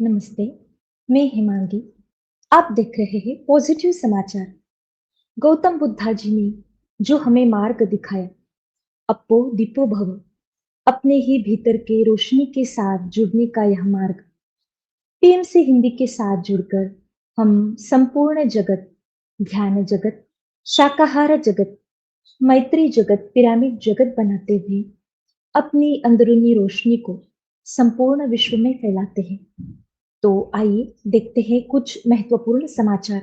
नमस्ते, मैं हिमांगी। आप देख रहे हैं पॉजिटिव समाचार। गौतम बुद्धा जी ने जो हमें मार्ग दिखाया, अपो दीपो भव, अपने ही भीतर के रोशनी के साथ जुड़ने का यह मार्ग पीएमसी हिंदी के साथ जुड़कर हम संपूर्ण जगत, ध्यान जगत, शाकाहार जगत, मैत्री जगत, पिरामिड जगत बनाते हुए अपनी अंदरूनी रोशनी को संपूर्ण विश्व में फैलाते हैं। तो आइए देखते हैं कुछ महत्वपूर्ण समाचार।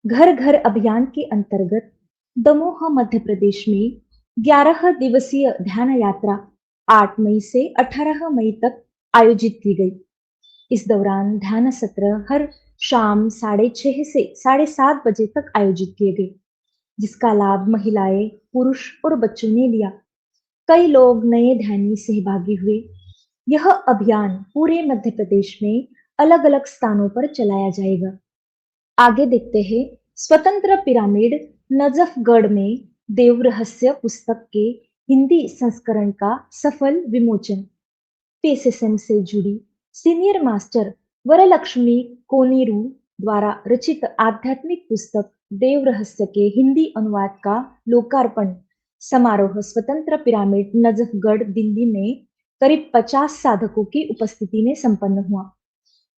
घर घर अभियान के अंतर्गत दमोह मध्य प्रदेश में 11 दिवसीय ध्यान यात्रा 8 मई से 18 मई तक आयोजित की गई। इस दौरान ध्यान सत्र हर शाम 6:30 से 7:30 बजे तक आयोजित किए गए, जिसका लाभ महिलाएं, पुरुष और बच्चों ने लिया। कई लोग नए ध्यानी सहभागी हुए। यह अभियान पूरे मध्य प्रदेश में अलग-अलग स्थानों पर चलाया जाएगा। आगे देखते हैं स्वतंत्र पिरामिड नजफगढ़ में देव रहस्य पुस्तक के हिंदी संस्करण का सफल विमोचन। पीएसएसएम से जुड़ी सीनियर मास्टर वरलक्ष्मी कोनेरू द्वारा रचित आध्यात्मिक पुस्तक देव रहस्य के हिंदी अनुवाद का लोकार्पण समारोह स्वतंत्र पिरामिड नजफगढ़ दिल्ली में करीब 50 साधकों की उपस्थिति में संपन्न हुआ।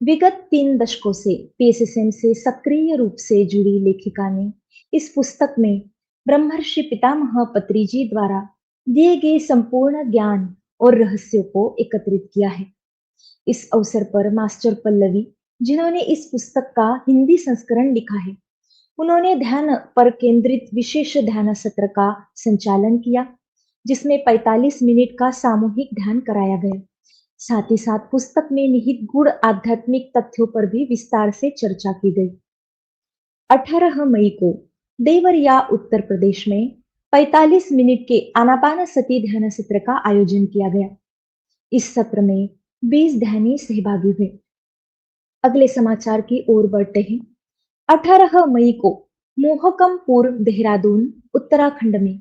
विगत 3 दशकों से पीएसएसएम से सक्रिय रूप से जुड़ी लेखिका ने इस पुस्तक में ब्रह्मर्षि पितामह पत्री जी द्वारा दिए गए संपूर्ण ज्ञान और रहस्यों को एकत्रित किया है। इस अवसर पर मास्टर पल्लवी, जिन्होंने इस पुस्तक का हिंदी संस्करण लिखा है, उन्होंने ध्यान पर केंद्रित विशेष ध्यान सत्र का संचालन किया, जिसमें 45 मिनट का सामूहिक ध्यान कराया गया। साथ ही साथ पुस्तक में निहित गूढ़ आध्यात्मिक तथ्यों पर भी विस्तार से चर्चा की गई। 18 मई को देवरिया उत्तर प्रदेश में 45 मिनट के आनापानसती ध्यान सत्र का आयोजन किया गया। इस सत्र में 20 ध्यानी सहभागी हुए। अगले समाचार की ओर बढ़ते हैं। 18 मई को मोहकमपुर देहरादून उत्तराखंड में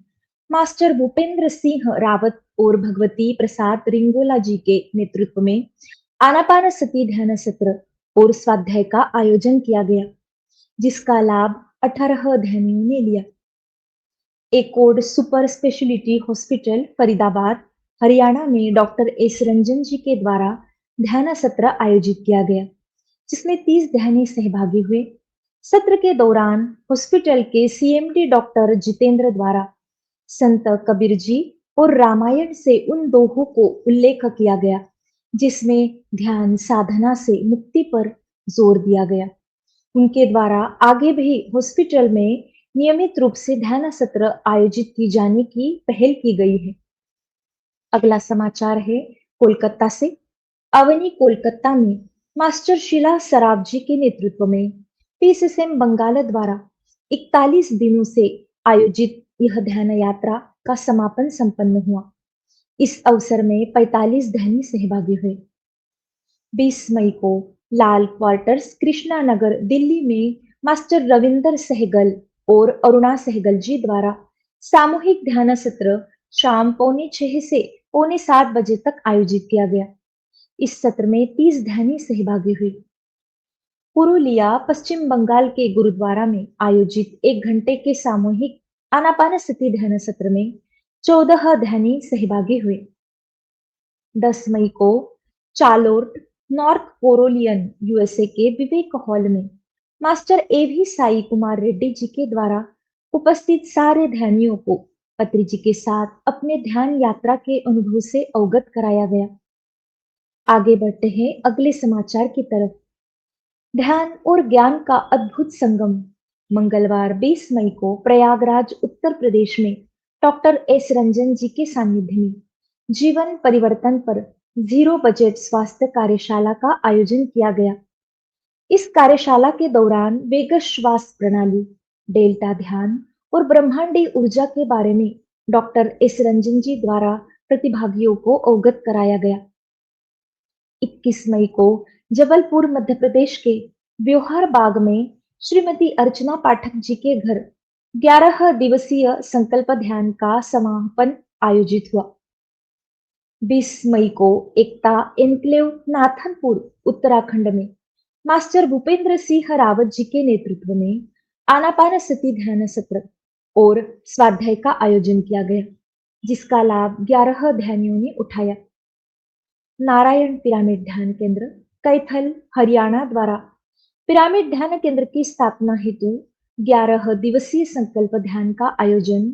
मास्टर भूपेंद्र सिंह रावत और भगवती प्रसाद रिंगोला जी के नेतृत्व में आनापानसती ध्यान सत्र और स्वाध्याय का आयोजन किया गया, जिसका लाभ 18 ध्यानियों ने लिया। Accord super speciality hospital Faridabad, Haryana में डॉक्टर एस रंजन जी के द्वारा ध्यान सत्र आयोजित किया गया, जिसमें 30 ध्यानी सहभागी हुए। सत्र के दौरान हॉस्पिटल के सीएमडी डॉक्टर जितेंद्र द्वारा संत कबीर जी और रामायण से उन दोहों को उल्लेख किया गया, जिसमें ध्यान साधना से मुक्ति पर जोर दिया गया। उनके द्वारा आगे भी हॉस्पिटल में नियमित रूप से ध्यान सत्र आयोजित की जाने की पहल की गई है। अगला समाचार है कोलकाता से। अवनी कोलकाता में मास्टर शीला सराफ जी के नेतृत्व में पीएसएसएम बंगाल द्वारा 41 दिनों से आयोजित यह ध्यान यात्रा का समापन संपन्न हुआ। इस अवसर में 45 ध्यानी सहभागी हुए। 20 मई को लाल क्वार्टर्स कृष्णा नगर दिल्ली में मास्टर रविंदर सहगल और अरुणा सहगल जी द्वारा सामूहिक ध्यान सत्र शाम 6:45 से 6:45 बजे तक आयोजित किया गया। इस सत्र में 30 ध्यानी सहभागी हुए। पुरुलिया पश्चिम बंगाल के गुरुद्वारा में आयोजित 1 घंटे के सामूहिक आनापानसती ध्यान सत्र में 14 ध्यानी सहभागी हुए। 10 मई को चार्लोट नॉर्थ कैरोलिना यूएसए के विवेक हॉल में मास्टर एवी साई कुमार रेड्डी जी के द्वारा उपस्थित सारे ध्यानियों को पत्री जी के साथ अपने ध्यान यात्रा के अनुभव से अवगत कराया गया। आगे बढ़ते हैं अगले समाचार की तरफ। ध्यान और ज्ञान का अद्भुत संगम। मंगलवार 20 मई को प्रयागराज उत्तर प्रदेश में डॉक्टर एस रंजन जी के सानिध्य में जीवन परिवर्तन पर जीरो बजट स्वास्थ्य कार्यशाला का आयोजन किया गया। इस कार्यशाला के दौरान वेगस श्वास प्रणाली, डेल्टा ध्यान और ब्रह्मांडी ऊर्जा के बारे में डॉक्टर एस रंजन जी द्वारा प्रतिभागियों को अवगत कराया गया। 21 मई को जबलपुर मध्य प्रदेश के ब्योहार बाग में श्रीमती अर्चना पाठक जी के घर 11 दिवसीय संकल्प ध्यान का समापन आयोजित हुआ। 20 मई को एकता एन्क्लेव नाथनपुर उत्तराखंड में मास्टर भूपेंद्र सिंह रावत जी के नेतृत्व में आनापानसती ध्यान सत्र और स्वाध्याय का आयोजन किया गया, जिसका लाभ 11 ध्यानियों ने उठाया। नारायण पिरामिड ध्यान केंद्र कैथल हरियाणा द्वारा पिरामिड ध्यान केंद्र की स्थापना हेतु 11 दिवसीय संकल्प ध्यान का आयोजन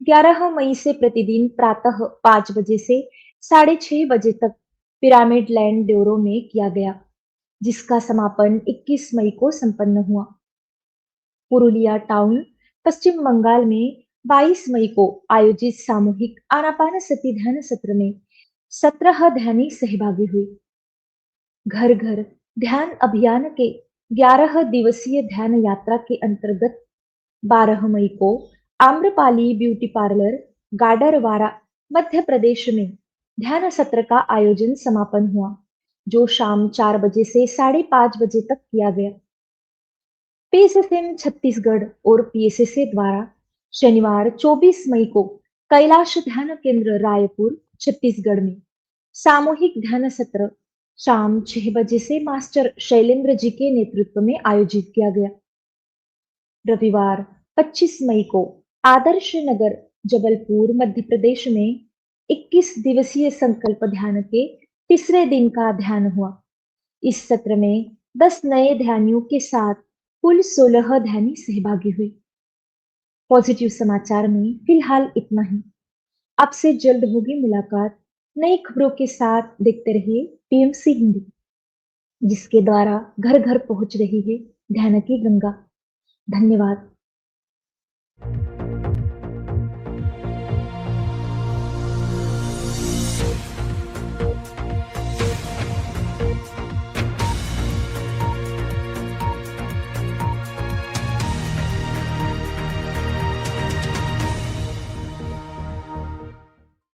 11 मई से प्रतिदिन प्रातः 5 बजे से 6:30 बजे तक पिरामिड लैंड ड्योरो में किया गया, जिसका समापन 21 मई को संपन्न हुआ। पुरुलिया टाउन पश्चिम बंगाल में 22 मई को आयोजित सामूहिक आनापानसती ध्यान सत्र में 17 ध्यानी सहभागी हुए। घर घर ध्यान अभियान के 11 दिवसीय ध्यान यात्रा के अंतर्गत 12 मई को आम्रपाली ब्यूटी पार्लर गाडरवारा मध्य प्रदेश में ध्यान सत्र का आयोजन समापन हुआ, जो शाम 4 बजे से 5:30 बजे तक किया गया। पीएसएसएम छत्तीसगढ़ और पीएसएसए द्वारा शनिवार 24 मई को कैलाश ध्यान केंद्र रायपुर छत्तीसगढ़ में सामूहिक ध्यान सत्र शाम 6 बजे से मास्टर शैलेंद्र जी के नेतृत्व में आयोजित किया गया। रविवार 25 मई को आदर्श नगर जबलपुर मध्य प्रदेश में 21 दिवसीय संकल्प ध्यान के तीसरे दिन का ध्यान हुआ। इस सत्र में 10 नए ध्यानियों के साथ कुल 16 ध्यानी सहभागी हुए। पॉजिटिव समाचार में फिलहाल इतना ही। आपसे जल्द होगी मुलाकात नई खबरों के साथ। देखते रहिए टीएमसी हिंदी, जिसके द्वारा घर घर पहुंच रही है ध्यान की गंगा। धन्यवाद।